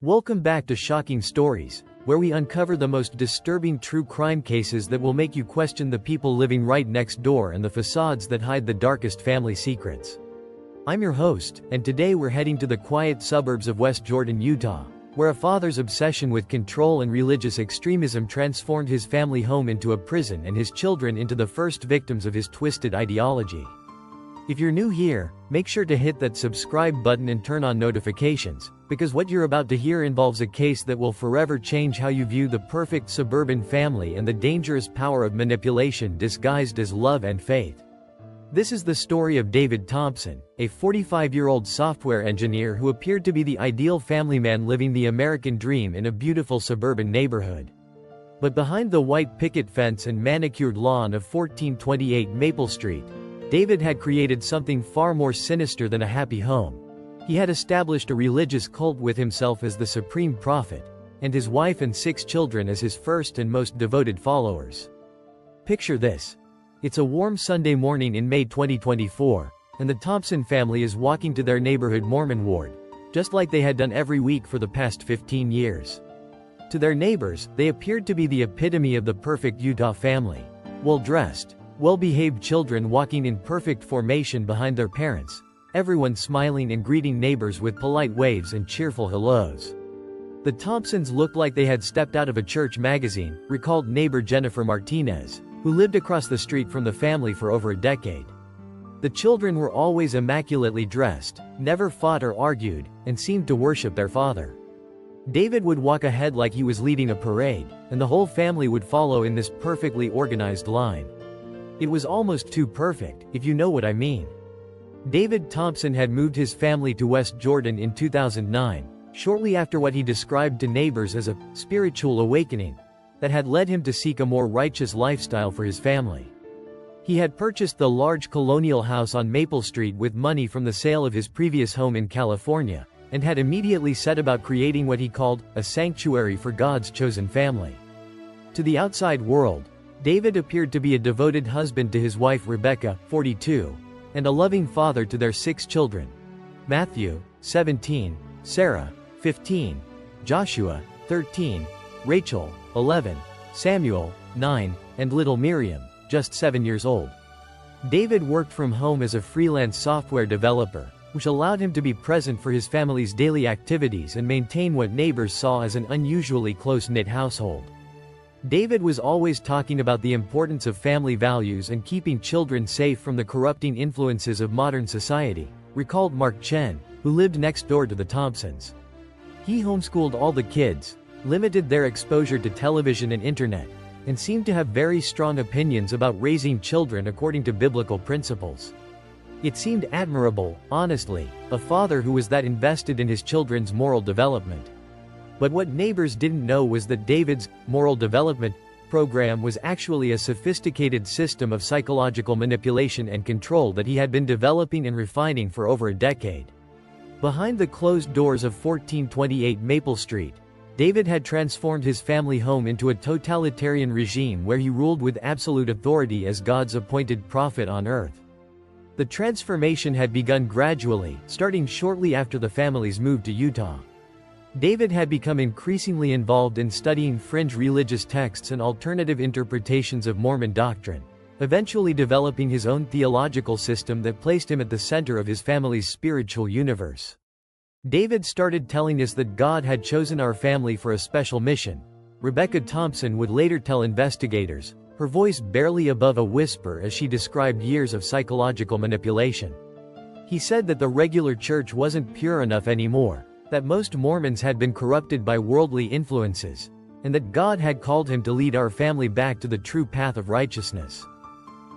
Welcome back to Shocking Stories, where we uncover the most disturbing true crime cases that will make you question the people living right next door and the facades that hide the darkest family secrets. I'm your host, and today we're heading to the quiet suburbs of West Jordan, Utah, where a father's obsession with control and religious extremism transformed his family home into a prison and his children into the first victims of his twisted ideology. If you're new here, make sure to hit that subscribe button and turn on notifications, because what you're about to hear involves a case that will forever change how you view the perfect suburban family and the dangerous power of manipulation disguised as love and faith. This is the story of David Thompson, a 45-year-old software engineer who appeared to be the ideal family man living the American dream in a beautiful suburban neighborhood. But behind the white picket fence and manicured lawn of 1428 Maple Street, David had created something far more sinister than a happy home. He had established a religious cult with himself as the supreme prophet, and his wife and 6 children as his first and most devoted followers. Picture this. It's a warm Sunday morning in May 2024, and the Thompson family is walking to their neighborhood Mormon ward, just like they had done every week for the past 15 years. To their neighbors, they appeared to be the epitome of the perfect Utah family. Well-dressed, well-behaved children walking in perfect formation behind their parents, everyone smiling and greeting neighbors with polite waves and cheerful hellos. The Thompsons looked like they had stepped out of a church magazine, recalled neighbor Jennifer Martinez, who lived across the street from the family for over a decade. The children were always immaculately dressed, never fought or argued, and seemed to worship their father. David would walk ahead like he was leading a parade, and the whole family would follow in this perfectly organized line. It was almost too perfect, if you know what I mean. David Thompson had moved his family to West Jordan in 2009, shortly after what he described to neighbors as a spiritual awakening that had led him to seek a more righteous lifestyle for his family. He had purchased the large colonial house on Maple Street with money from the sale of his previous home in California, and had immediately set about creating what he called a sanctuary for God's chosen family. To the outside world, David appeared to be a devoted husband to his wife Rebecca, 42, and a loving father to their 6 children: Matthew, 17, Sarah, 15, Joshua, 13, Rachel, 11, Samuel, 9, and little Miriam, just 7 years old. David worked from home as a freelance software developer, which allowed him to be present for his family's daily activities and maintain what neighbors saw as an unusually close-knit household. David was always talking about the importance of family values and keeping children safe from the corrupting influences of modern society, recalled Mark Chen, who lived next door to the Thompsons. He homeschooled all the kids, limited their exposure to television and internet, and seemed to have very strong opinions about raising children according to biblical principles. It seemed admirable, honestly, a father who was that invested in his children's moral development. But what neighbors didn't know was that David's moral development program was actually a sophisticated system of psychological manipulation and control that he had been developing and refining for over a decade. Behind the closed doors of 1428 Maple Street, David had transformed his family home into a totalitarian regime where he ruled with absolute authority as God's appointed prophet on earth. The transformation had begun gradually, starting shortly after the family's move to Utah. David had become increasingly involved in studying fringe religious texts and alternative interpretations of Mormon doctrine, eventually developing his own theological system that placed him at the center of his family's spiritual universe. David started telling us that God had chosen our family for a special mission, Rebecca Thompson would later tell investigators, her voice barely above a whisper as she described years of psychological manipulation. He said that the regular church wasn't pure enough anymore, that most Mormons had been corrupted by worldly influences, and that God had called him to lead our family back to the true path of righteousness.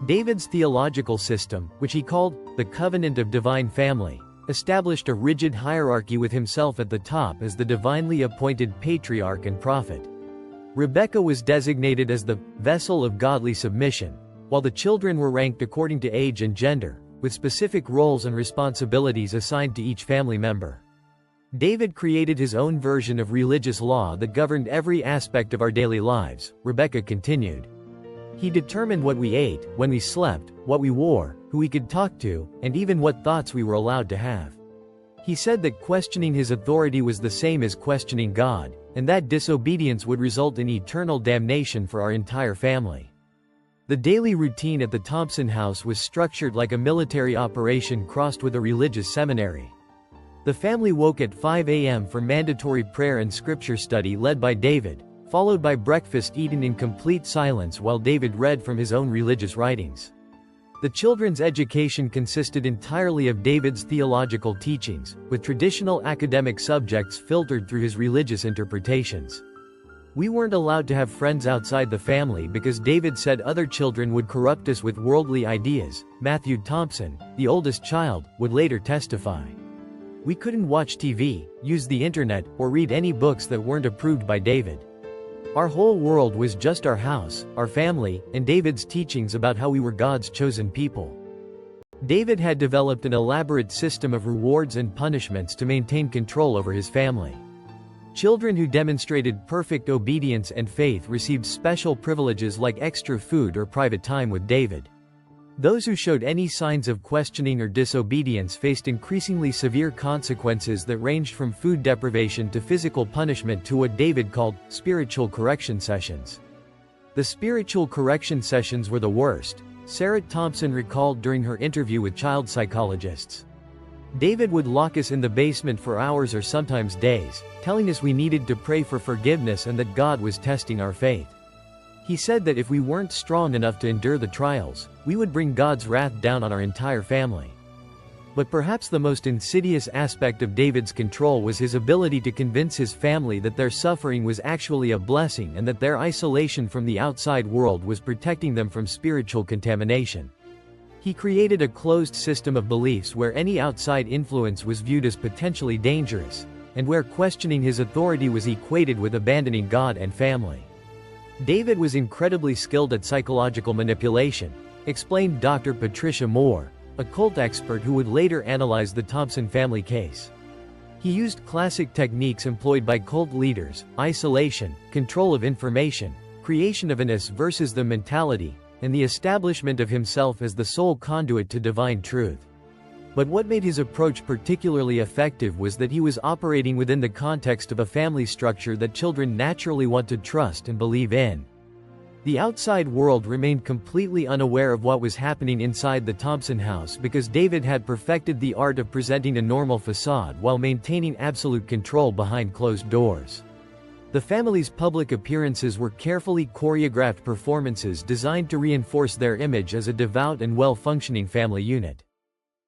David's theological system, which he called the Covenant of Divine Family, established a rigid hierarchy with himself at the top as the divinely appointed patriarch and prophet. Rebecca was designated as the vessel of godly submission, while the children were ranked according to age and gender, with specific roles and responsibilities assigned to each family member. David created his own version of religious law that governed every aspect of our daily lives, Rebecca continued. He determined what we ate, when we slept, what we wore, who we could talk to, and even what thoughts we were allowed to have. He said that questioning his authority was the same as questioning God, and that disobedience would result in eternal damnation for our entire family. The daily routine at the Thompson house was structured like a military operation crossed with a religious seminary. The family woke at 5 a.m. for mandatory prayer and scripture study led by David, followed by breakfast eaten in complete silence while David read from his own religious writings. The children's education consisted entirely of David's theological teachings, with traditional academic subjects filtered through his religious interpretations. We weren't allowed to have friends outside the family because David said other children would corrupt us with worldly ideas. Matthew Thompson, the oldest child, would later testify. We couldn't watch TV, use the internet, or read any books that weren't approved by David. Our whole world was just our house, our family, and David's teachings about how we were God's chosen people. David had developed an elaborate system of rewards and punishments to maintain control over his family. Children who demonstrated perfect obedience and faith received special privileges like extra food or private time with David. Those who showed any signs of questioning or disobedience faced increasingly severe consequences that ranged from food deprivation to physical punishment to what David called spiritual correction sessions. The spiritual correction sessions were the worst, Sarah Thompson recalled during her interview with child psychologists. David would lock us in the basement for hours or sometimes days, telling us we needed to pray for forgiveness and that God was testing our faith. He said that if we weren't strong enough to endure the trials, we would bring God's wrath down on our entire family. But perhaps the most insidious aspect of David's control was his ability to convince his family that their suffering was actually a blessing and that their isolation from the outside world was protecting them from spiritual contamination. He created a closed system of beliefs where any outside influence was viewed as potentially dangerous, and where questioning his authority was equated with abandoning God and family. David was incredibly skilled at psychological manipulation, explained Dr. Patricia Moore, a cult expert who would later analyze the Thompson family case. He used classic techniques employed by cult leaders: isolation, control of information, creation of an us versus them mentality, and the establishment of himself as the sole conduit to divine truth. But what made his approach particularly effective was that he was operating within the context of a family structure that children naturally want to trust and believe in. The outside world remained completely unaware of what was happening inside the Thompson house because David had perfected the art of presenting a normal facade while maintaining absolute control behind closed doors. The family's public appearances were carefully choreographed performances designed to reinforce their image as a devout and well-functioning family unit.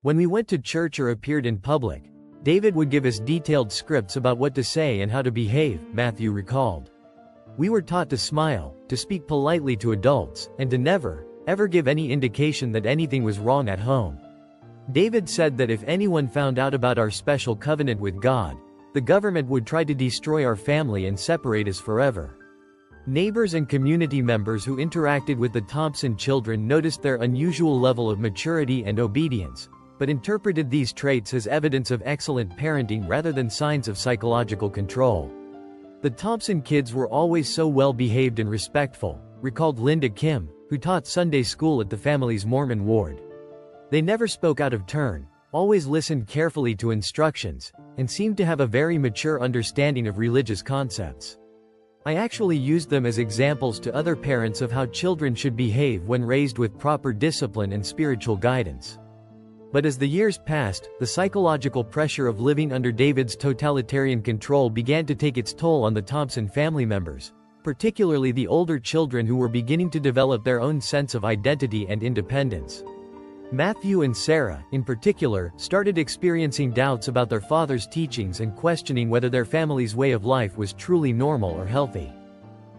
When we went to church or appeared in public, David would give us detailed scripts about what to say and how to behave, Matthew recalled. We were taught to smile, to speak politely to adults, and to never, ever give any indication that anything was wrong at home. David said that if anyone found out about our special covenant with God, the government would try to destroy our family and separate us forever. Neighbors and community members who interacted with the Thompson children noticed their unusual level of maturity and obedience, but interpreted these traits as evidence of excellent parenting rather than signs of psychological control. The Thompson kids were always so well behaved and respectful, recalled Linda Kim, who taught Sunday school at the family's Mormon ward. They never spoke out of turn, always listened carefully to instructions, and seemed to have a very mature understanding of religious concepts. I actually used them as examples to other parents of how children should behave when raised with proper discipline and spiritual guidance. But as the years passed, the psychological pressure of living under David's totalitarian control began to take its toll on the Thompson family members, particularly the older children who were beginning to develop their own sense of identity and independence. Matthew and Sarah, in particular, started experiencing doubts about their father's teachings and questioning whether their family's way of life was truly normal or healthy.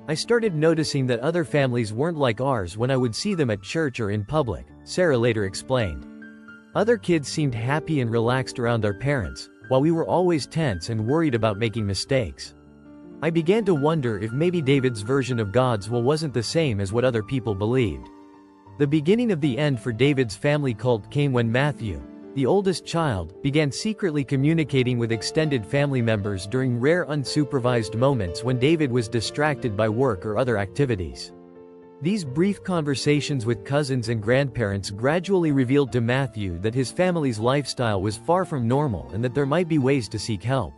I started noticing that other families weren't like ours when I would see them at church or in public, Sarah later explained. Other kids seemed happy and relaxed around their parents, while we were always tense and worried about making mistakes. I began to wonder if maybe David's version of God's will wasn't the same as what other people believed. The beginning of the end for David's family cult came when Matthew, the oldest child, began secretly communicating with extended family members during rare unsupervised moments when David was distracted by work or other activities. These brief conversations with cousins and grandparents gradually revealed to Matthew that his family's lifestyle was far from normal and that there might be ways to seek help.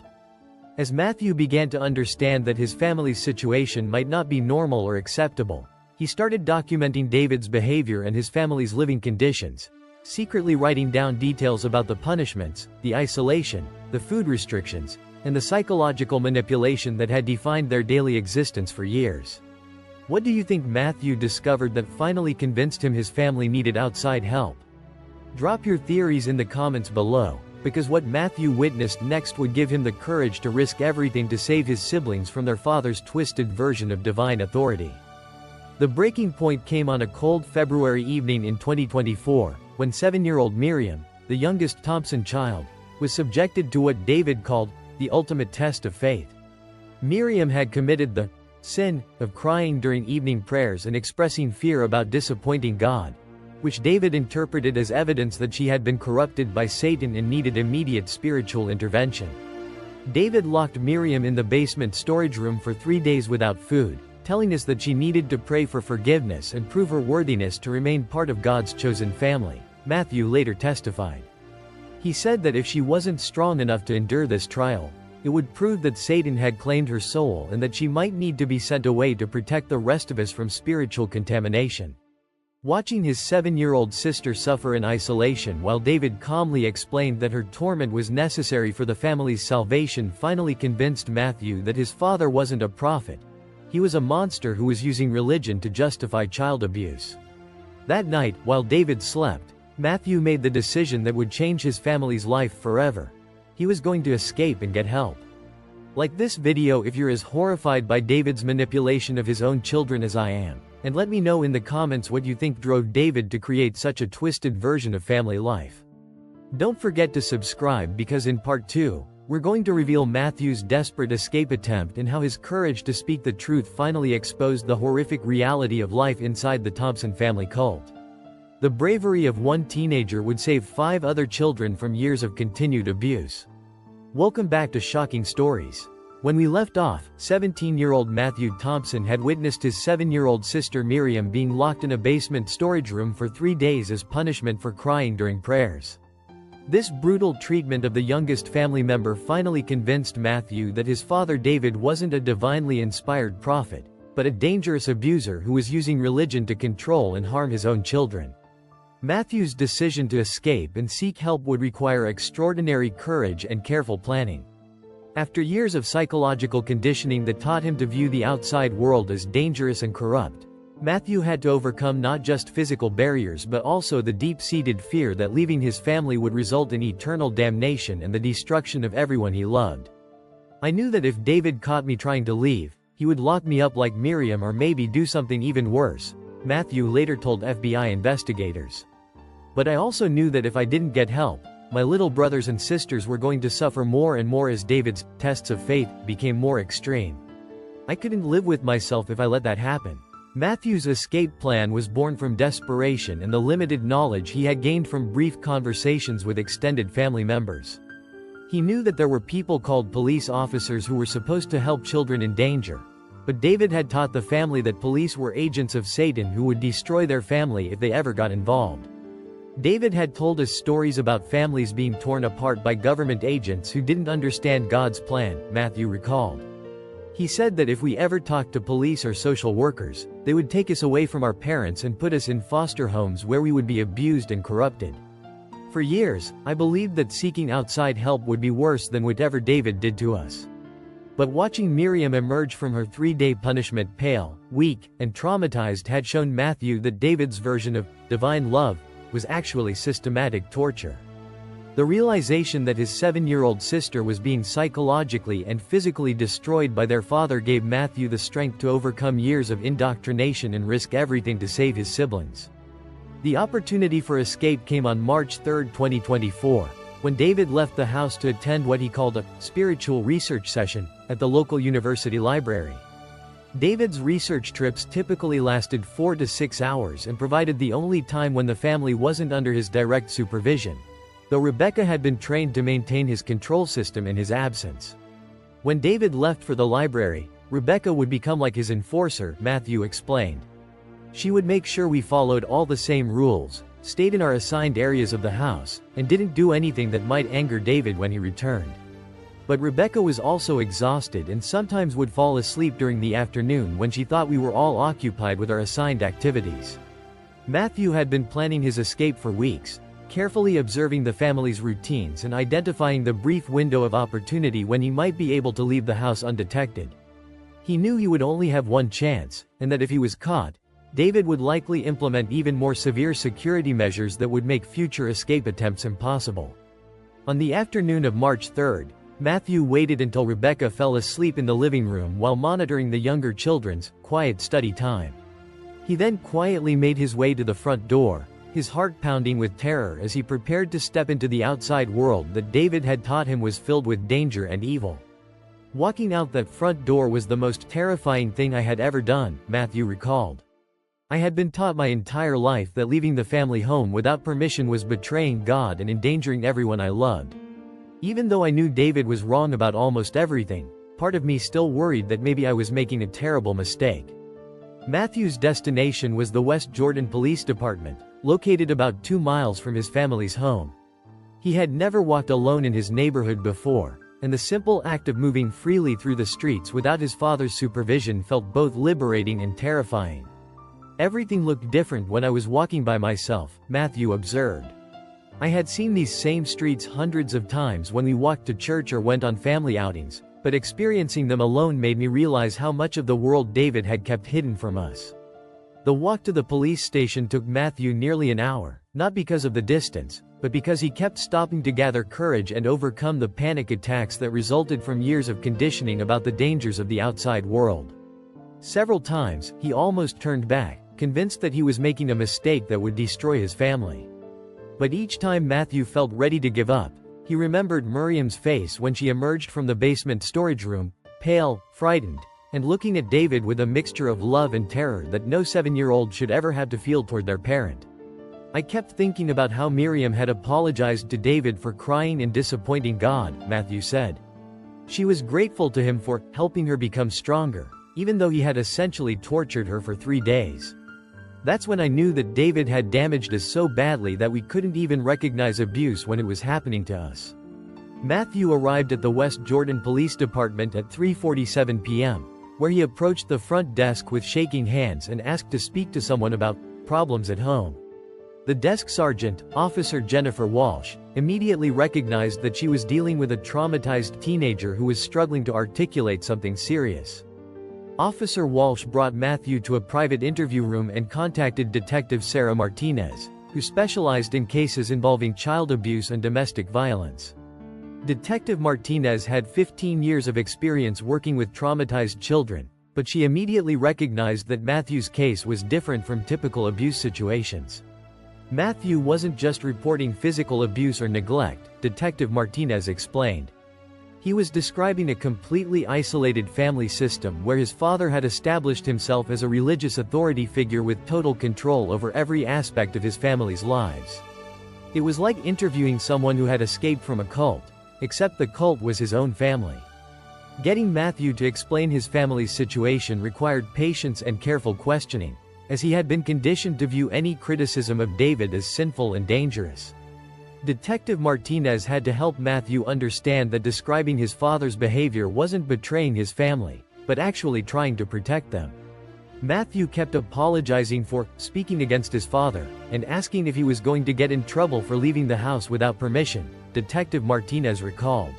As Matthew began to understand that his family's situation might not be normal or acceptable, he started documenting David's behavior and his family's living conditions, secretly writing down details about the punishments, the isolation, the food restrictions, and the psychological manipulation that had defined their daily existence for years. What do you think Matthew discovered that finally convinced him his family needed outside help? Drop your theories in the comments below, because what Matthew witnessed next would give him the courage to risk everything to save his siblings from their father's twisted version of divine authority. The breaking point came on a cold February evening in 2024, when 7-year-old Miriam, the youngest Thompson child, was subjected to what David called the ultimate test of faith. Miriam had committed the sin of crying during evening prayers and expressing fear about disappointing God, which David interpreted as evidence that she had been corrupted by Satan and needed immediate spiritual intervention. David locked Miriam in the basement storage room for 3 days without food, telling us that she needed to pray for forgiveness and prove her worthiness to remain part of God's chosen family, Matthew later testified. He said that if she wasn't strong enough to endure this trial, it would prove that Satan had claimed her soul and that she might need to be sent away to protect the rest of us from spiritual contamination. Watching his 7-year-old sister suffer in isolation while David calmly explained that her torment was necessary for the family's salvation finally convinced Matthew that his father wasn't a prophet. He was a monster who was using religion to justify child abuse. That night, while David slept, Matthew made the decision that would change his family's life forever. He was going to escape and get help. Like this video if you're as horrified by David's manipulation of his own children as I am, and let me know in the comments what you think drove David to create such a twisted version of family life. Don't forget to subscribe because in part 2, we're going to reveal Matthew's desperate escape attempt and how his courage to speak the truth finally exposed the horrific reality of life inside the Thompson family cult. The bravery of one teenager would save 5 other children from years of continued abuse. Welcome back to Shocking Stories. When we left off, 17-year-old Matthew Thompson had witnessed his 7-year-old sister Miriam being locked in a basement storage room for 3 days as punishment for crying during prayers. This brutal treatment of the youngest family member finally convinced Matthew that his father David wasn't a divinely inspired prophet, but a dangerous abuser who was using religion to control and harm his own children. Matthew's decision to escape and seek help would require extraordinary courage and careful planning. After years of psychological conditioning that taught him to view the outside world as dangerous and corrupt, Matthew had to overcome not just physical barriers but also the deep-seated fear that leaving his family would result in eternal damnation and the destruction of everyone he loved. I knew that if David caught me trying to leave, he would lock me up like Miriam or maybe do something even worse, Matthew later told FBI investigators. But I also knew that if I didn't get help, my little brothers and sisters were going to suffer more and more as David's tests of faith became more extreme. I couldn't live with myself if I let that happen. Matthew's escape plan was born from desperation and the limited knowledge he had gained from brief conversations with extended family members. He knew that there were people called police officers who were supposed to help children in danger, but David had taught the family that police were agents of Satan who would destroy their family if they ever got involved. David had told us stories about families being torn apart by government agents who didn't understand God's plan, Matthew recalled. He said that if we ever talked to police or social workers, they would take us away from our parents and put us in foster homes where we would be abused and corrupted. For years, I believed that seeking outside help would be worse than whatever David did to us. But watching Miriam emerge from her 3-day punishment pale, weak, and traumatized had shown Matthew that David's version of divine love was actually systematic torture. The realization that his 7-year-old sister was being psychologically and physically destroyed by their father gave Matthew the strength to overcome years of indoctrination and risk everything to save his siblings. The opportunity for escape came on March 3, 2024, when David left the house to attend what he called a spiritual research session at the local university library. David's research trips typically lasted 4 to 6 hours and provided the only time when the family wasn't under his direct supervision, though Rebecca had been trained to maintain his control system in his absence. When David left for the library, Rebecca would become like his enforcer, Matthew explained. She would make sure we followed all the same rules, stayed in our assigned areas of the house, and didn't do anything that might anger David when he returned. But Rebecca was also exhausted and sometimes would fall asleep during the afternoon when she thought we were all occupied with our assigned activities. Matthew had been planning his escape for weeks, carefully observing the family's routines and identifying the brief window of opportunity when he might be able to leave the house undetected. He knew he would only have one chance, and that if he was caught, David would likely implement even more severe security measures that would make future escape attempts impossible. On the afternoon of March 3rd, Matthew waited until Rebecca fell asleep in the living room while monitoring the younger children's quiet study time. He then quietly made his way to the front door, his heart pounding with terror as he prepared to step into the outside world that David had taught him was filled with danger and evil. Walking out that front door was the most terrifying thing I had ever done, Matthew recalled. I had been taught my entire life that leaving the family home without permission was betraying God and endangering everyone I loved. Even though I knew David was wrong about almost everything, part of me still worried that maybe I was making a terrible mistake. Matthew's destination was the West Jordan Police Department, located about 2 miles from his family's home. He had never walked alone in his neighborhood before, and the simple act of moving freely through the streets without his father's supervision felt both liberating and terrifying. Everything looked different when I was walking by myself, Matthew observed. I had seen these same streets hundreds of times when we walked to church or went on family outings, but experiencing them alone made me realize how much of the world David had kept hidden from us. The walk to the police station took Matthew nearly an hour, not because of the distance, but because he kept stopping to gather courage and overcome the panic attacks that resulted from years of conditioning about the dangers of the outside world. Several times, he almost turned back, convinced that he was making a mistake that would destroy his family. But each time Matthew felt ready to give up, he remembered Miriam's face when she emerged from the basement storage room, pale, frightened, and looking at David with a mixture of love and terror that no 7-year-old should ever have to feel toward their parent. I kept thinking about how Miriam had apologized to David for crying and disappointing God, Matthew said. She was grateful to him for helping her become stronger, even though he had essentially tortured her for 3 days. That's when I knew that David had damaged us so badly that we couldn't even recognize abuse when it was happening to us. Matthew arrived at the West Jordan Police Department at 3:47 p.m., where he approached the front desk with shaking hands and asked to speak to someone about problems at home. The desk sergeant, Officer Jennifer Walsh, immediately recognized that she was dealing with a traumatized teenager who was struggling to articulate something serious. Officer Walsh brought Matthew to a private interview room and contacted Detective Sarah Martinez, who specialized in cases involving child abuse and domestic violence. Detective Martinez had 15 years of experience working with traumatized children, but she immediately recognized that Matthew's case was different from typical abuse situations. Matthew wasn't just reporting physical abuse or neglect, Detective Martinez explained. He was describing a completely isolated family system where his father had established himself as a religious authority figure with total control over every aspect of his family's lives. It was like interviewing someone who had escaped from a cult, except the cult was his own family. Getting Matthew to explain his family's situation required patience and careful questioning, as he had been conditioned to view any criticism of David as sinful and dangerous. Detective Martinez had to help Matthew understand that describing his father's behavior wasn't betraying his family, but actually trying to protect them. Matthew kept apologizing for speaking against his father, and asking if he was going to get in trouble for leaving the house without permission, Detective Martinez recalled.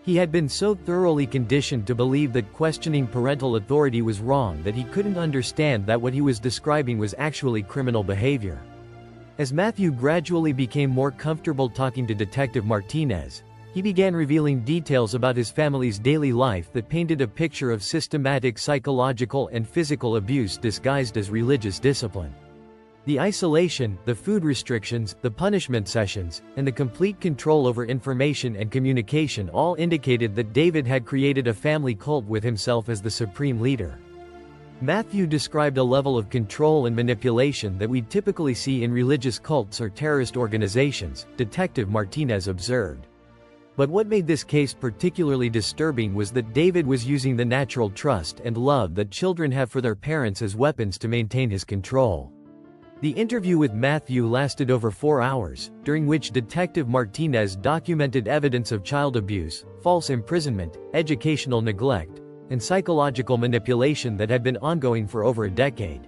He had been so thoroughly conditioned to believe that questioning parental authority was wrong that he couldn't understand that what he was describing was actually criminal behavior. As Matthew gradually became more comfortable talking to Detective Martinez, he began revealing details about his family's daily life that painted a picture of systematic psychological and physical abuse disguised as religious discipline. The isolation, the food restrictions, the punishment sessions, and the complete control over information and communication all indicated that David had created a family cult with himself as the supreme leader. Matthew described a level of control and manipulation that we typically see in religious cults or terrorist organizations, Detective Martinez observed. But what made this case particularly disturbing was that David was using the natural trust and love that children have for their parents as weapons to maintain his control. The interview with Matthew lasted over 4 hours, during which Detective Martinez documented evidence of child abuse, false imprisonment, educational neglect, and psychological manipulation that had been ongoing for over a decade.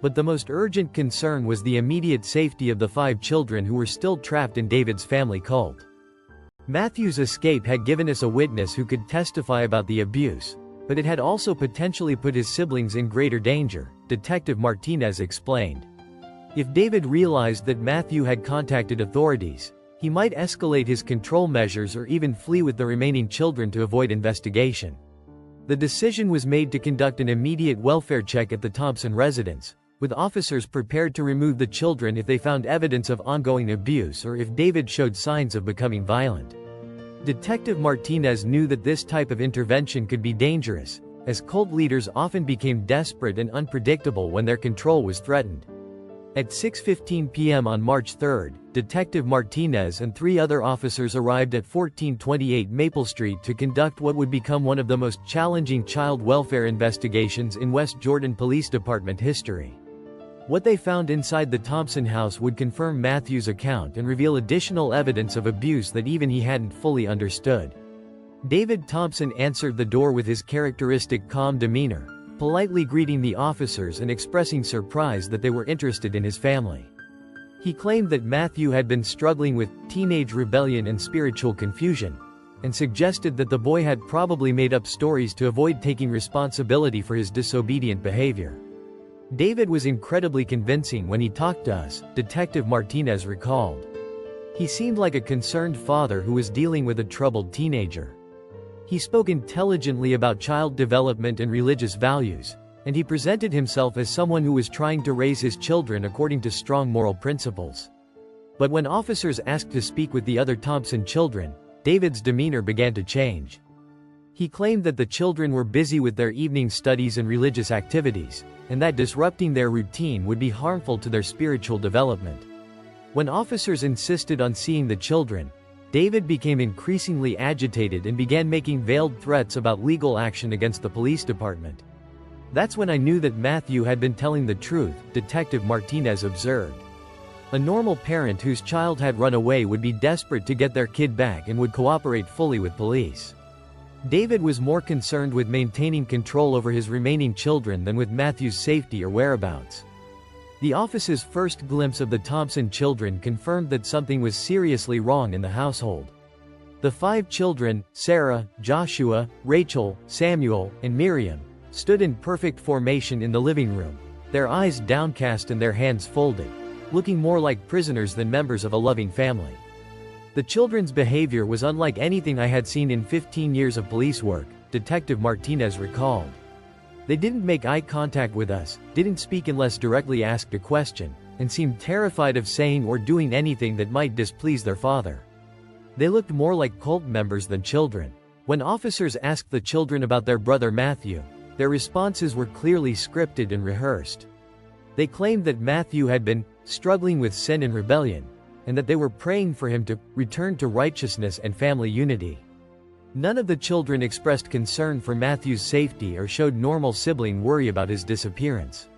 But the most urgent concern was the immediate safety of the 5 children who were still trapped in David's family cult. Matthew's escape had given us a witness who could testify about the abuse, but it had also potentially put his siblings in greater danger, Detective Martinez explained. If David realized that Matthew had contacted authorities, he might escalate his control measures or even flee with the remaining children to avoid investigation. The decision was made to conduct an immediate welfare check at the Thompson residence, with officers prepared to remove the children if they found evidence of ongoing abuse or if David showed signs of becoming violent. Detective Martinez knew that this type of intervention could be dangerous, as cult leaders often became desperate and unpredictable when their control was threatened. At 6:15 p.m. on March 3, Detective Martinez and 3 other officers arrived at 1428 Maple Street to conduct what would become one of the most challenging child welfare investigations in West Jordan Police Department history. What they found inside the Thompson house would confirm Matthew's account and reveal additional evidence of abuse that even he hadn't fully understood. David Thompson answered the door with his characteristic calm demeanor, politely greeting the officers and expressing surprise that they were interested in his family. He claimed that Matthew had been struggling with teenage rebellion and spiritual confusion, and suggested that the boy had probably made up stories to avoid taking responsibility for his disobedient behavior. David was incredibly convincing when he talked to us, Detective Martinez recalled. He seemed like a concerned father who was dealing with a troubled teenager. He spoke intelligently about child development and religious values, and he presented himself as someone who was trying to raise his children according to strong moral principles. But when officers asked to speak with the other Thompson children, David's demeanor began to change. He claimed that the children were busy with their evening studies and religious activities, and that disrupting their routine would be harmful to their spiritual development. When officers insisted on seeing the children, David became increasingly agitated and began making veiled threats about legal action against the police department. That's when I knew that Matthew had been telling the truth, Detective Martinez observed. A normal parent whose child had run away would be desperate to get their kid back and would cooperate fully with police. David was more concerned with maintaining control over his remaining children than with Matthew's safety or whereabouts. The office's first glimpse of the Thompson children confirmed that something was seriously wrong in the household. The 5 children, Sarah, Joshua, Rachel, Samuel, and Miriam, stood in perfect formation in the living room, their eyes downcast and their hands folded, looking more like prisoners than members of a loving family. The children's behavior was unlike anything I had seen in 15 years of police work, Detective Martinez recalled. They didn't make eye contact with us, didn't speak unless directly asked a question, and seemed terrified of saying or doing anything that might displease their father. They looked more like cult members than children. When officers asked the children about their brother Matthew, their responses were clearly scripted and rehearsed. They claimed that Matthew had been struggling with sin and rebellion, and that they were praying for him to return to righteousness and family unity. None of the children expressed concern for Matthew's safety or showed normal sibling worry about his disappearance.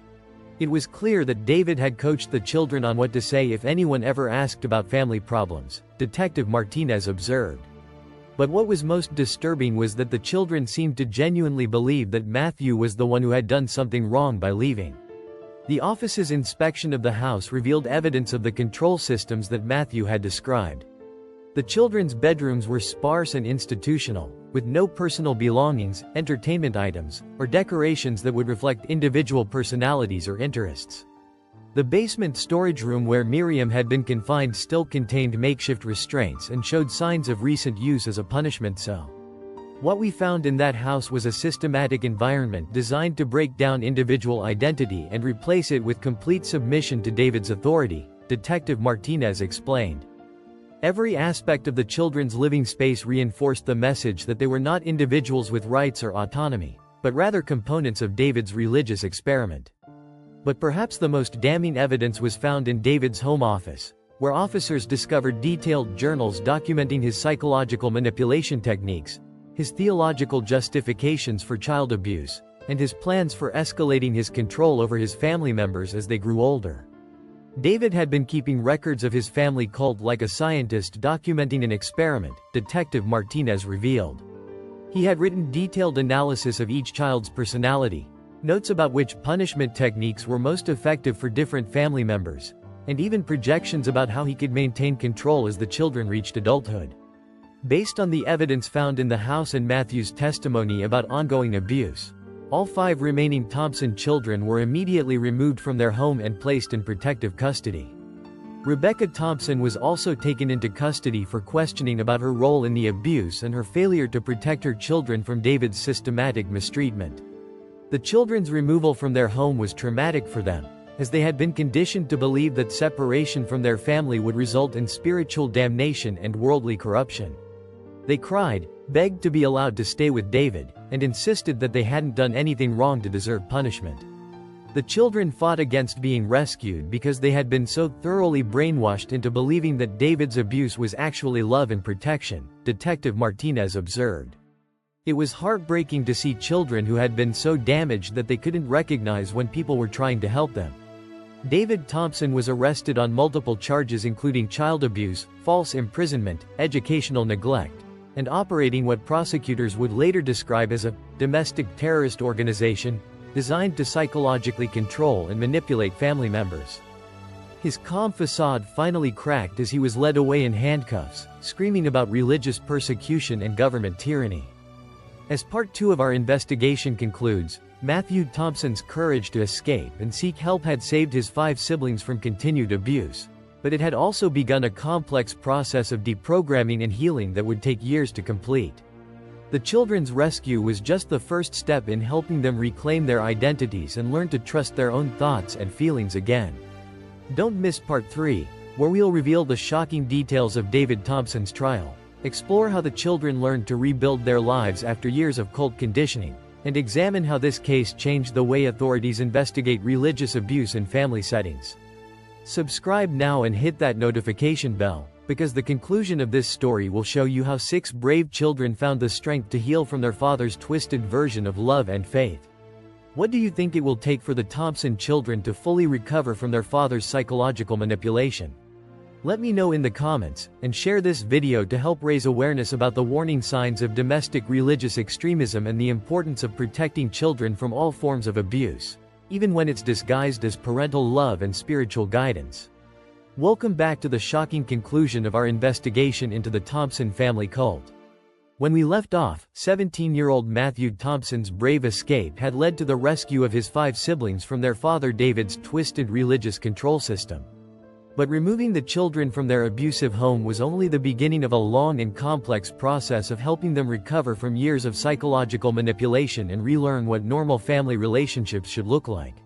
It was clear that David had coached the children on what to say if anyone ever asked about family problems, Detective Martinez observed. But what was most disturbing was that the children seemed to genuinely believe that Matthew was the one who had done something wrong by leaving. The office's inspection of the house revealed evidence of the control systems that Matthew had described. The children's bedrooms were sparse and institutional, with no personal belongings, entertainment items, or decorations that would reflect individual personalities or interests. The basement storage room where Miriam had been confined still contained makeshift restraints and showed signs of recent use as a punishment cell. What we found in that house was a systematic environment designed to break down individual identity and replace it with complete submission to David's authority, Detective Martinez explained. Every aspect of the children's living space reinforced the message that they were not individuals with rights or autonomy, but rather components of David's religious experiment. But perhaps the most damning evidence was found in David's home office, where officers discovered detailed journals documenting his psychological manipulation techniques, his theological justifications for child abuse, and his plans for escalating his control over his family members as they grew older. David had been keeping records of his family cult like a scientist documenting an experiment, Detective Martinez revealed. He had written detailed analysis of each child's personality, notes about which punishment techniques were most effective for different family members, and even projections about how he could maintain control as the children reached adulthood. Based on the evidence found in the house and Matthew's testimony about ongoing abuse, all 5 remaining Thompson children were immediately removed from their home and placed in protective custody. Rebecca Thompson was also taken into custody for questioning about her role in the abuse and her failure to protect her children from David's systematic mistreatment. The children's removal from their home was traumatic for them, as they had been conditioned to believe that separation from their family would result in spiritual damnation and worldly corruption. They cried, begged to be allowed to stay with David, and insisted that they hadn't done anything wrong to deserve punishment. The children fought against being rescued because they had been so thoroughly brainwashed into believing that David's abuse was actually love and protection, Detective Martinez observed. It was heartbreaking to see children who had been so damaged that they couldn't recognize when people were trying to help them. David Thompson was arrested on multiple charges including child abuse, false imprisonment, educational neglect, and operating what prosecutors would later describe as a domestic terrorist organization designed to psychologically control and manipulate family members. His calm facade finally cracked as he was led away in handcuffs, screaming about religious persecution and government tyranny. As part 2 of our investigation concludes, Matthew Thompson's courage to escape and seek help had saved his 5 siblings from continued abuse, but it had also begun a complex process of deprogramming and healing that would take years to complete. The children's rescue was just the first step in helping them reclaim their identities and learn to trust their own thoughts and feelings again. Don't miss part 3, where we'll reveal the shocking details of David Thompson's trial, explore how the children learned to rebuild their lives after years of cult conditioning, and examine how this case changed the way authorities investigate religious abuse in family settings. Subscribe now and hit that notification bell, because the conclusion of this story will show you how 6 brave children found the strength to heal from their father's twisted version of love and faith. What do you think it will take for the Thompson children to fully recover from their father's psychological manipulation? Let me know in the comments, and share this video to help raise awareness about the warning signs of domestic religious extremism and the importance of protecting children from all forms of abuse, even when it's disguised as parental love and spiritual guidance. Welcome back to the shocking conclusion of our investigation into the Thompson family cult. When we left off, 17-year-old Matthew Thompson's brave escape had led to the rescue of his 5 siblings from their father David's twisted religious control system. But removing the children from their abusive home was only the beginning of a long and complex process of helping them recover from years of psychological manipulation and relearn what normal family relationships should look like.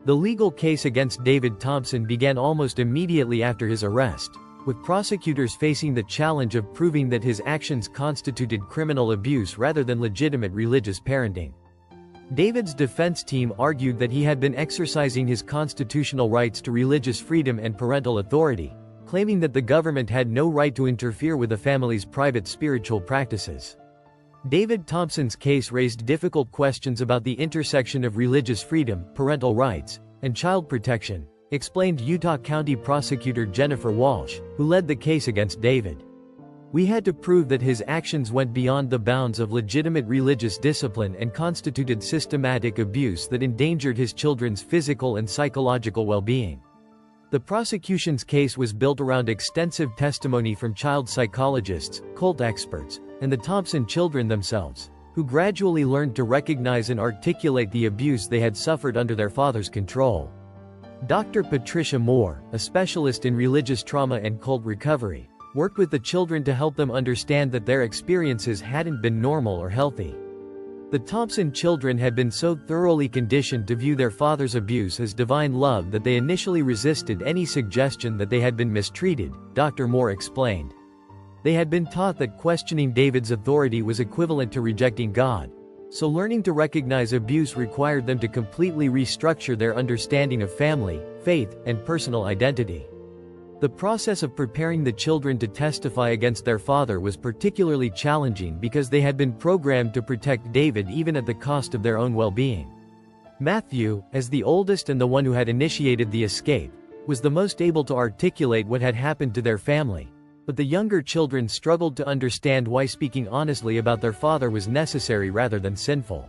The legal case against David Thompson began almost immediately after his arrest, with prosecutors facing the challenge of proving that his actions constituted criminal abuse rather than legitimate religious parenting. David's defense team argued that he had been exercising his constitutional rights to religious freedom and parental authority, claiming that the government had no right to interfere with the family's private spiritual practices. David Thompson's case raised difficult questions about the intersection of religious freedom, parental rights, and child protection, explained Utah County Prosecutor Jennifer Walsh, who led the case against David. We had to prove that his actions went beyond the bounds of legitimate religious discipline and constituted systematic abuse that endangered his children's physical and psychological well-being. The prosecution's case was built around extensive testimony from child psychologists, cult experts, and the Thompson children themselves, who gradually learned to recognize and articulate the abuse they had suffered under their father's control. Dr. Patricia Moore, a specialist in religious trauma and cult recovery, worked with the children to help them understand that their experiences hadn't been normal or healthy. The Thompson children had been so thoroughly conditioned to view their father's abuse as divine love that they initially resisted any suggestion that they had been mistreated, Dr. Moore explained. They had been taught that questioning David's authority was equivalent to rejecting God, so learning to recognize abuse required them to completely restructure their understanding of family, faith, and personal identity. The process of preparing the children to testify against their father was particularly challenging because they had been programmed to protect David even at the cost of their own well-being. Matthew, as the oldest and the one who had initiated the escape, was the most able to articulate what had happened to their family, but the younger children struggled to understand why speaking honestly about their father was necessary rather than sinful.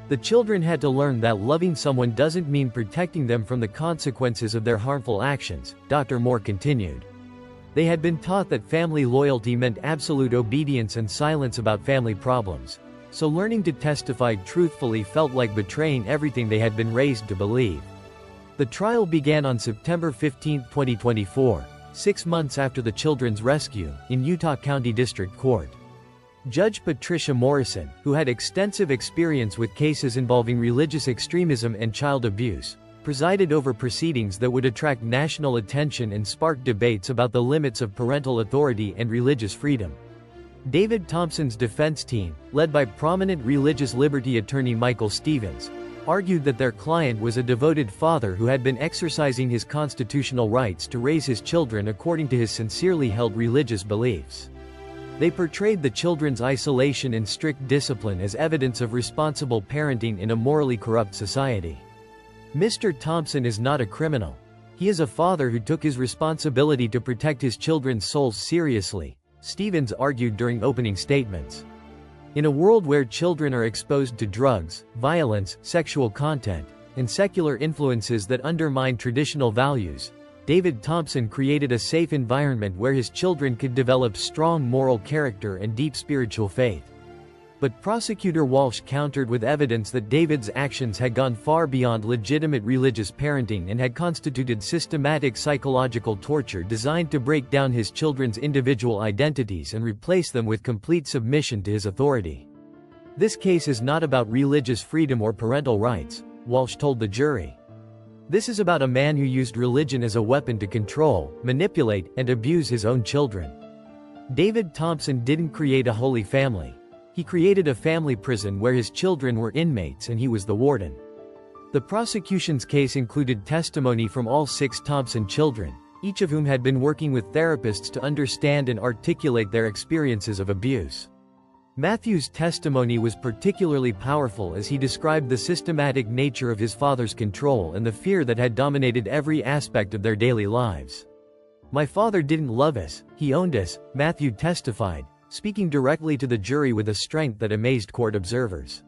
The children had to learn that loving someone doesn't mean protecting them from the consequences of their harmful actions, Dr. Moore continued. They had been taught that family loyalty meant absolute obedience and silence about family problems, so learning to testify truthfully felt like betraying everything they had been raised to believe. The trial began on September 15, 2024, 6 months after the children's rescue, in Utah County District Court. Judge Patricia Morrison, who had extensive experience with cases involving religious extremism and child abuse, presided over proceedings that would attract national attention and spark debates about the limits of parental authority and religious freedom. David Thompson's defense team, led by prominent religious liberty attorney Michael Stevens, argued that their client was a devoted father who had been exercising his constitutional rights to raise his children according to his sincerely held religious beliefs. They portrayed the children's isolation and strict discipline as evidence of responsible parenting in a morally corrupt society. Mr. Thompson is not a criminal. He is a father who took his responsibility to protect his children's souls seriously, Stevens argued during opening statements. In a world where children are exposed to drugs, violence, sexual content, and secular influences that undermine traditional values, David Thompson created a safe environment where his children could develop strong moral character and deep spiritual faith. But Prosecutor Walsh countered with evidence that David's actions had gone far beyond legitimate religious parenting and had constituted systematic psychological torture designed to break down his children's individual identities and replace them with complete submission to his authority. This case is not about religious freedom or parental rights, Walsh told the jury. This is about a man who used religion as a weapon to control, manipulate, and abuse his own children. David Thompson didn't create a holy family. He created a family prison where his children were inmates and he was the warden. The prosecution's case included testimony from all 6 Thompson children, each of whom had been working with therapists to understand and articulate their experiences of abuse. Matthew's testimony was particularly powerful as he described the systematic nature of his father's control and the fear that had dominated every aspect of their daily lives. "My father didn't love us, he owned us," Matthew testified, speaking directly to the jury with a strength that amazed court observers.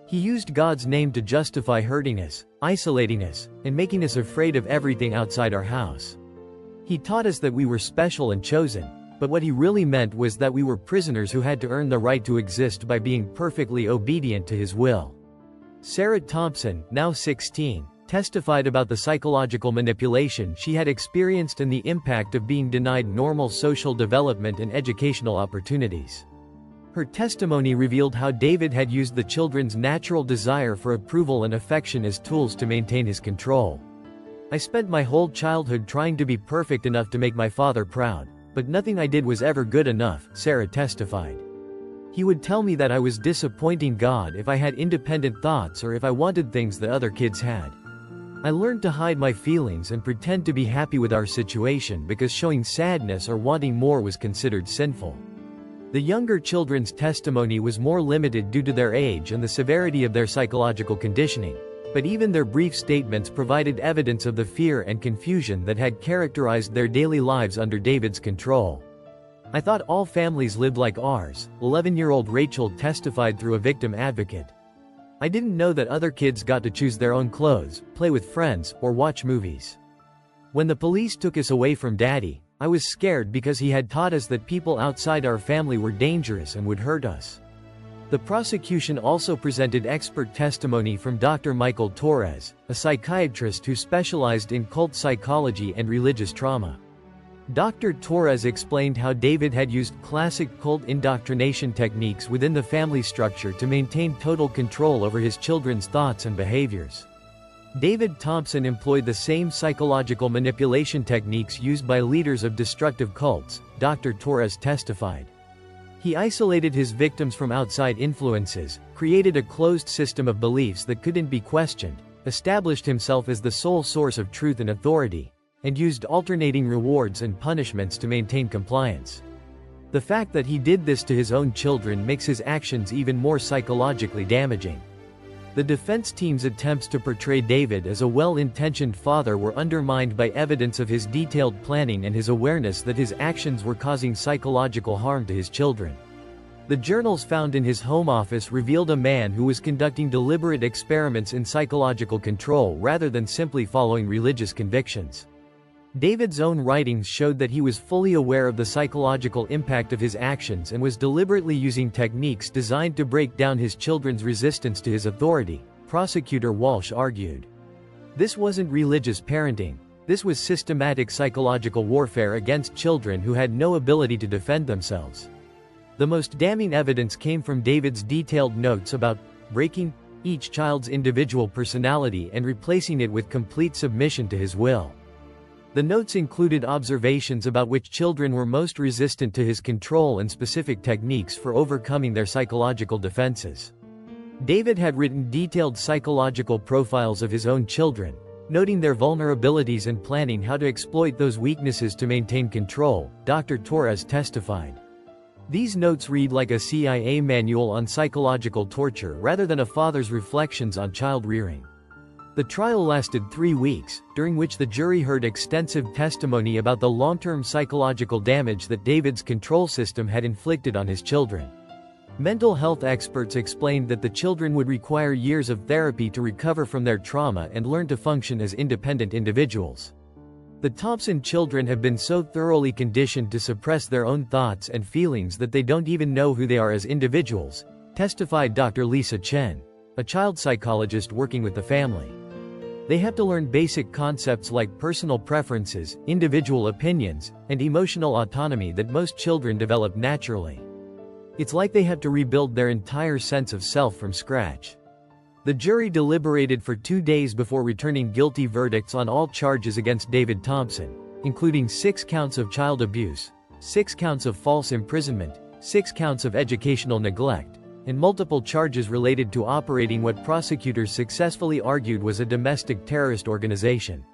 "He used God's name to justify hurting us, isolating us, and making us afraid of everything outside our house. He taught us that we were special and chosen, but what he really meant was that we were prisoners who had to earn the right to exist by being perfectly obedient to his will." Sarah Thompson, now 16, testified about the psychological manipulation she had experienced and the impact of being denied normal social development and educational opportunities. Her testimony revealed how David had used the children's natural desire for approval and affection as tools to maintain his control. "I spent my whole childhood trying to be perfect enough to make my father proud, but nothing I did was ever good enough," Sarah testified. "He would tell me that I was disappointing God if I had independent thoughts or if I wanted things that other kids had. I learned to hide my feelings and pretend to be happy with our situation because showing sadness or wanting more was considered sinful." The younger children's testimony was more limited due to their age and the severity of their psychological conditioning, but even their brief statements provided evidence of the fear and confusion that had characterized their daily lives under David's control. "I thought all families lived like ours," 11-year-old Rachel testified through a victim advocate. "I didn't know that other kids got to choose their own clothes, play with friends, or watch movies. When the police took us away from Daddy, I was scared because he had taught us that people outside our family were dangerous and would hurt us." The prosecution also presented expert testimony from Dr. Michael Torres, a psychiatrist who specialized in cult psychology and religious trauma. Dr. Torres explained how David had used classic cult indoctrination techniques within the family structure to maintain total control over his children's thoughts and behaviors. David Thompson employed the same psychological manipulation techniques used by leaders of destructive cults, Dr. Torres testified. He isolated his victims from outside influences, created a closed system of beliefs that couldn't be questioned, established himself as the sole source of truth and authority, and used alternating rewards and punishments to maintain compliance. The fact that he did this to his own children makes his actions even more psychologically damaging. The defense team's attempts to portray David as a well-intentioned father were undermined by evidence of his detailed planning and his awareness that his actions were causing psychological harm to his children. The journals found in his home office revealed a man who was conducting deliberate experiments in psychological control rather than simply following religious convictions. David's own writings showed that he was fully aware of the psychological impact of his actions and was deliberately using techniques designed to break down his children's resistance to his authority, Prosecutor Walsh argued. This wasn't religious parenting, this was systematic psychological warfare against children who had no ability to defend themselves. The most damning evidence came from David's detailed notes about breaking each child's individual personality and replacing it with complete submission to his will. The notes included observations about which children were most resistant to his control and specific techniques for overcoming their psychological defenses. David had written detailed psychological profiles of his own children, noting their vulnerabilities and planning how to exploit those weaknesses to maintain control, Dr. Torres testified. These notes read like a CIA manual on psychological torture rather than a father's reflections on child rearing. The trial lasted 3 weeks, during which the jury heard extensive testimony about the long-term psychological damage that David's control system had inflicted on his children. Mental health experts explained that the children would require years of therapy to recover from their trauma and learn to function as independent individuals. The Thompson children have been so thoroughly conditioned to suppress their own thoughts and feelings that they don't even know who they are as individuals, testified Dr. Lisa Chen, a child psychologist working with the family. They have to learn basic concepts like personal preferences, individual opinions, and emotional autonomy that most children develop naturally. It's like they have to rebuild their entire sense of self from scratch. The jury deliberated for 2 days before returning guilty verdicts on all charges against David Thompson, including 6 counts of child abuse, 6 counts of false imprisonment, 6 counts of educational neglect, and multiple charges related to operating what prosecutors successfully argued was a domestic terrorist organization.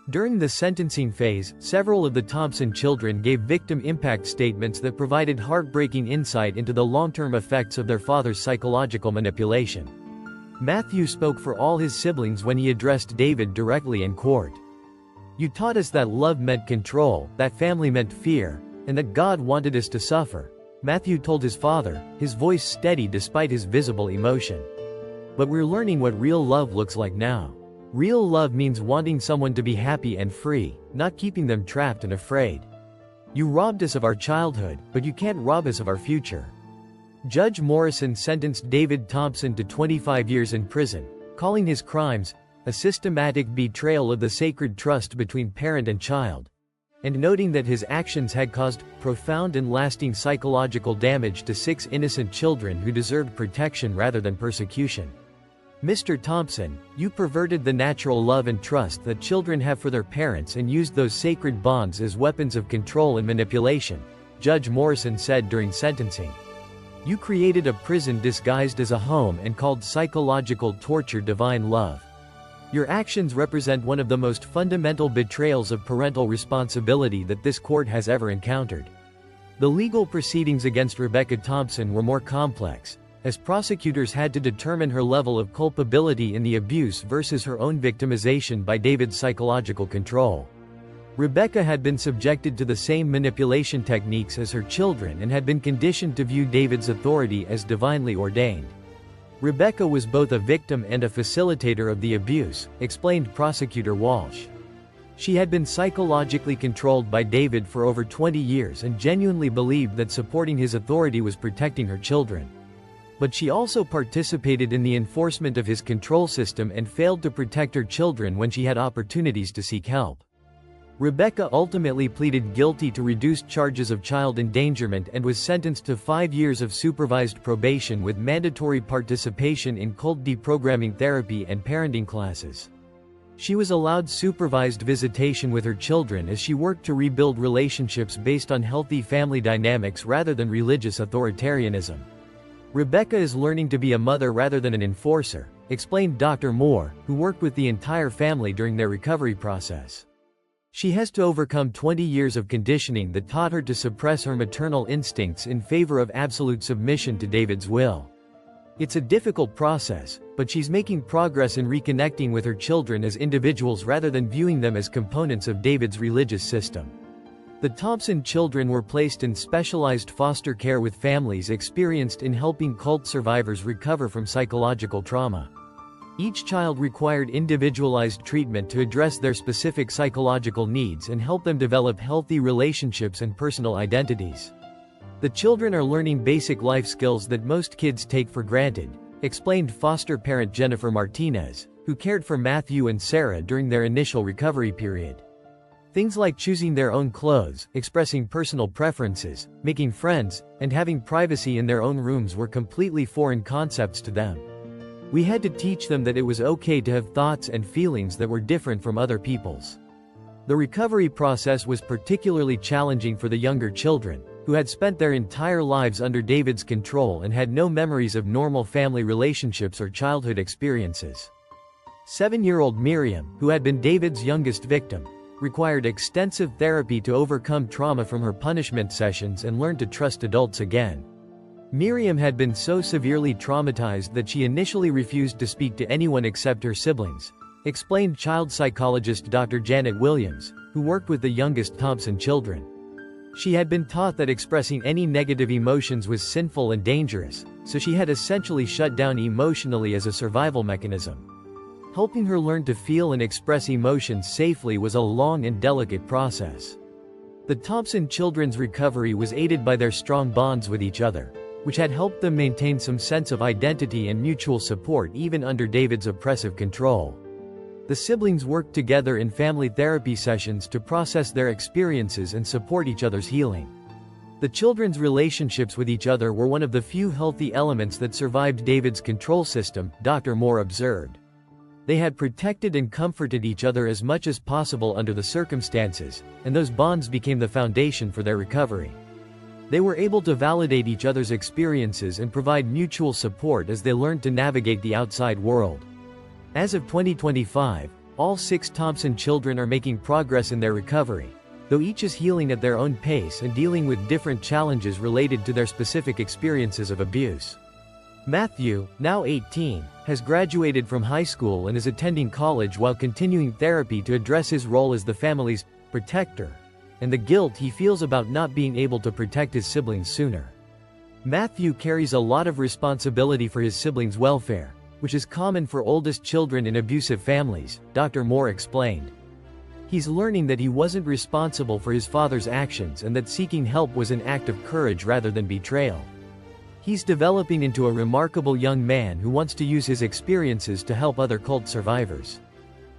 During the sentencing phase, several of the Thompson children gave victim impact statements that provided heartbreaking insight into the long-term effects of their father's psychological manipulation. Matthew spoke for all his siblings when he addressed David directly in court. "You taught us that love meant control, that family meant fear, and that God wanted us to suffer," Matthew told his father, his voice steady despite his visible emotion. "But we're learning what real love looks like now. Real love means wanting someone to be happy and free, not keeping them trapped and afraid. You robbed us of our childhood, but you can't rob us of our future." Judge Morrison sentenced David Thompson to 25 years in prison, calling his crimes a systematic betrayal of the sacred trust between parent and child, and noting that his actions had caused profound and lasting psychological damage to 6 innocent children who deserved protection rather than persecution. "Mr. Thompson, you perverted the natural love and trust that children have for their parents and used those sacred bonds as weapons of control and manipulation," Judge Morrison said during sentencing. "You created a prison disguised as a home and called psychological torture divine love. Your actions represent one of the most fundamental betrayals of parental responsibility that this court has ever encountered." The legal proceedings against Rebecca Thompson were more complex, as prosecutors had to determine her level of culpability in the abuse versus her own victimization by David's psychological control. Rebecca had been subjected to the same manipulation techniques as her children and had been conditioned to view David's authority as divinely ordained. Rebecca was both a victim and a facilitator of the abuse, explained Prosecutor Walsh. She had been psychologically controlled by David for over 20 years and genuinely believed that supporting his authority was protecting her children. But she also participated in the enforcement of his control system and failed to protect her children when she had opportunities to seek help. Rebecca ultimately pleaded guilty to reduced charges of child endangerment and was sentenced to 5 years of supervised probation with mandatory participation in cult deprogramming therapy and parenting classes. She was allowed supervised visitation with her children as she worked to rebuild relationships based on healthy family dynamics rather than religious authoritarianism. "Rebecca is learning to be a mother rather than an enforcer," explained Dr. Moore, who worked with the entire family during their recovery process. She has to overcome 20 years of conditioning that taught her to suppress her maternal instincts in favor of absolute submission to David's will. It's a difficult process, but she's making progress in reconnecting with her children as individuals rather than viewing them as components of David's religious system. The Thompson children were placed in specialized foster care with families experienced in helping cult survivors recover from psychological trauma. Each child required individualized treatment to address their specific psychological needs and help them develop healthy relationships and personal identities. The children are learning basic life skills that most kids take for granted, explained foster parent Jennifer Martinez, who cared for Matthew and Sarah during their initial recovery period. Things like choosing their own clothes, expressing personal preferences, making friends, and having privacy in their own rooms were completely foreign concepts to them. We had to teach them that it was okay to have thoughts and feelings that were different from other people's. The recovery process was particularly challenging for the younger children, who had spent their entire lives under David's control and had no memories of normal family relationships or childhood experiences. 7-year-old Miriam, who had been David's youngest victim, required extensive therapy to overcome trauma from her punishment sessions and learn to trust adults again. Miriam had been so severely traumatized that she initially refused to speak to anyone except her siblings, explained child psychologist Dr. Janet Williams, who worked with the youngest Thompson children. She had been taught that expressing any negative emotions was sinful and dangerous, so she had essentially shut down emotionally as a survival mechanism. Helping her learn to feel and express emotions safely was a long and delicate process. The Thompson children's recovery was aided by their strong bonds with each other, which had helped them maintain some sense of identity and mutual support even under David's oppressive control. The siblings worked together in family therapy sessions to process their experiences and support each other's healing. The children's relationships with each other were one of the few healthy elements that survived David's control system, Dr. Moore observed. They had protected and comforted each other as much as possible under the circumstances, and those bonds became the foundation for their recovery. They were able to validate each other's experiences and provide mutual support as they learned to navigate the outside world. As of 2025, all 6 Thompson children are making progress in their recovery, though each is healing at their own pace and dealing with different challenges related to their specific experiences of abuse. Matthew, now 18, has graduated from high school and is attending college while continuing therapy to address his role as the family's protector and the guilt he feels about not being able to protect his siblings sooner. Matthew carries a lot of responsibility for his siblings' welfare, which is common for oldest children in abusive families, Dr. Moore explained. He's learning that he wasn't responsible for his father's actions and that seeking help was an act of courage rather than betrayal. He's developing into a remarkable young man who wants to use his experiences to help other cult survivors.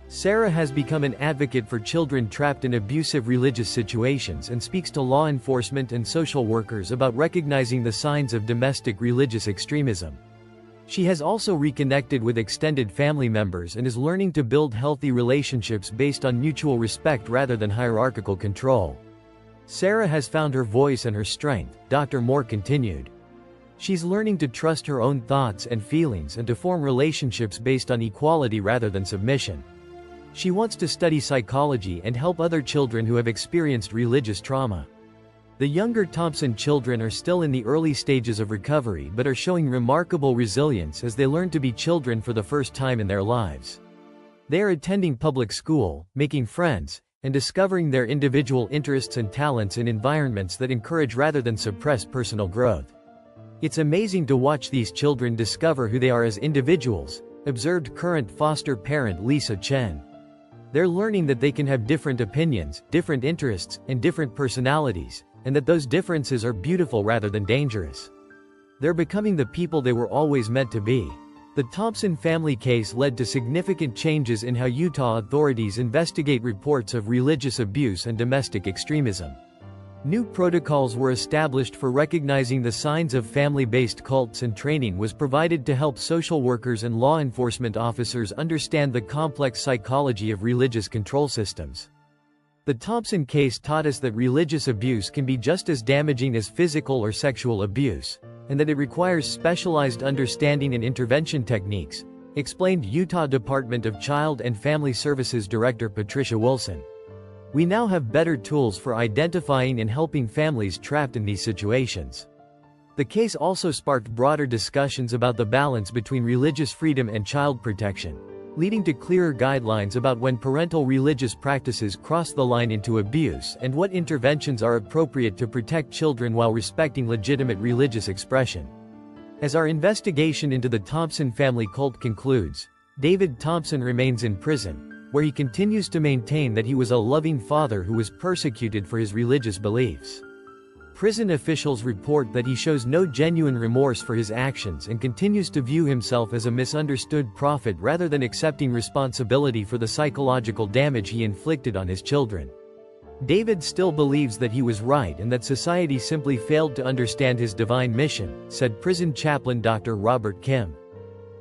Sarah has become an advocate for children trapped in abusive religious situations and speaks to law enforcement and social workers about recognizing the signs of domestic religious extremism. She has also reconnected with extended family members and is learning to build healthy relationships based on mutual respect rather than hierarchical control. Sarah has found her voice and her strength, Dr. Moore continued. She's learning to trust her own thoughts and feelings and to form relationships based on equality rather than submission. She wants to study psychology and help other children who have experienced religious trauma. The younger Thompson children are still in the early stages of recovery but are showing remarkable resilience as they learn to be children for the first time in their lives. They are attending public school, making friends, and discovering their individual interests and talents in environments that encourage rather than suppress personal growth. It's amazing to watch these children discover who they are as individuals, observed current foster parent Lisa Chen. They're learning that they can have different opinions, different interests, and different personalities, and that those differences are beautiful rather than dangerous. They're becoming the people they were always meant to be. The Thompson family case led to significant changes in how Utah authorities investigate reports of religious abuse and domestic extremism. New protocols were established for recognizing the signs of family-based cults, and training was provided to help social workers and law enforcement officers understand the complex psychology of religious control systems. The Thompson case taught us that religious abuse can be just as damaging as physical or sexual abuse, and that it requires specialized understanding and intervention techniques, explained Utah Department of Child and Family Services Director Patricia Wilson. We now have better tools for identifying and helping families trapped in these situations. The case also sparked broader discussions about the balance between religious freedom and child protection, leading to clearer guidelines about when parental religious practices cross the line into abuse and what interventions are appropriate to protect children while respecting legitimate religious expression. As our investigation into the Thompson family cult concludes, David Thompson remains in prison, where he continues to maintain that he was a loving father who was persecuted for his religious beliefs. Prison officials report that he shows no genuine remorse for his actions and continues to view himself as a misunderstood prophet rather than accepting responsibility for the psychological damage he inflicted on his children. David still believes that he was right and that society simply failed to understand his divine mission, said prison chaplain Dr. Robert Kim.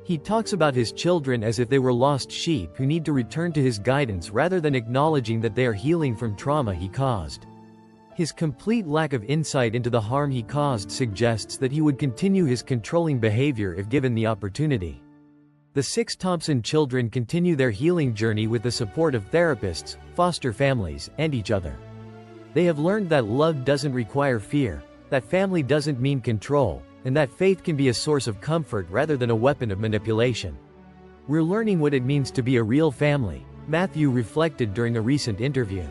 He talks about his children as if they were lost sheep who need to return to his guidance rather than acknowledging that they are healing from trauma he caused. His complete lack of insight into the harm he caused suggests that he would continue his controlling behavior if given the opportunity. The 6 Thompson children continue their healing journey with the support of therapists, foster families, and each other. They have learned that love doesn't require fear, that family doesn't mean control, and that faith can be a source of comfort rather than a weapon of manipulation. We're learning what it means to be a real family, Matthew reflected during a recent interview.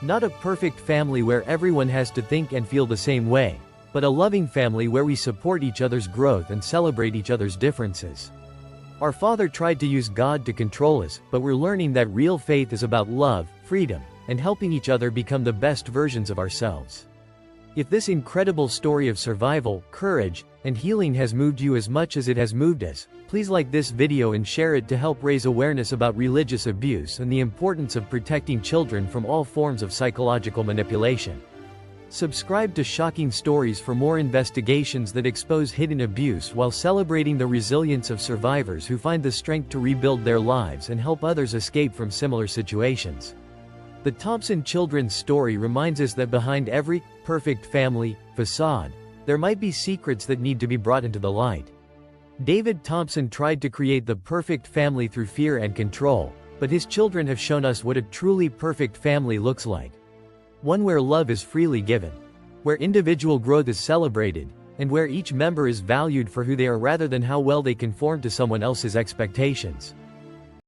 Not a perfect family where everyone has to think and feel the same way, but a loving family where we support each other's growth and celebrate each other's differences. Our father tried to use God to control us, but we're learning that real faith is about love, freedom, and helping each other become the best versions of ourselves. If this incredible story of survival, courage, and healing has moved you as much as it has moved us, please like this video and share it to help raise awareness about religious abuse and the importance of protecting children from all forms of psychological manipulation. Subscribe to Shocking Stories for more investigations that expose hidden abuse while celebrating the resilience of survivors who find the strength to rebuild their lives and help others escape from similar situations. The Thompson children's story reminds us that behind every perfect family facade, there might be secrets that need to be brought into the light. David Thompson tried to create the perfect family through fear and control, but his children have shown us what a truly perfect family looks like. One where love is freely given, where individual growth is celebrated, and where each member is valued for who they are rather than how well they conform to someone else's expectations.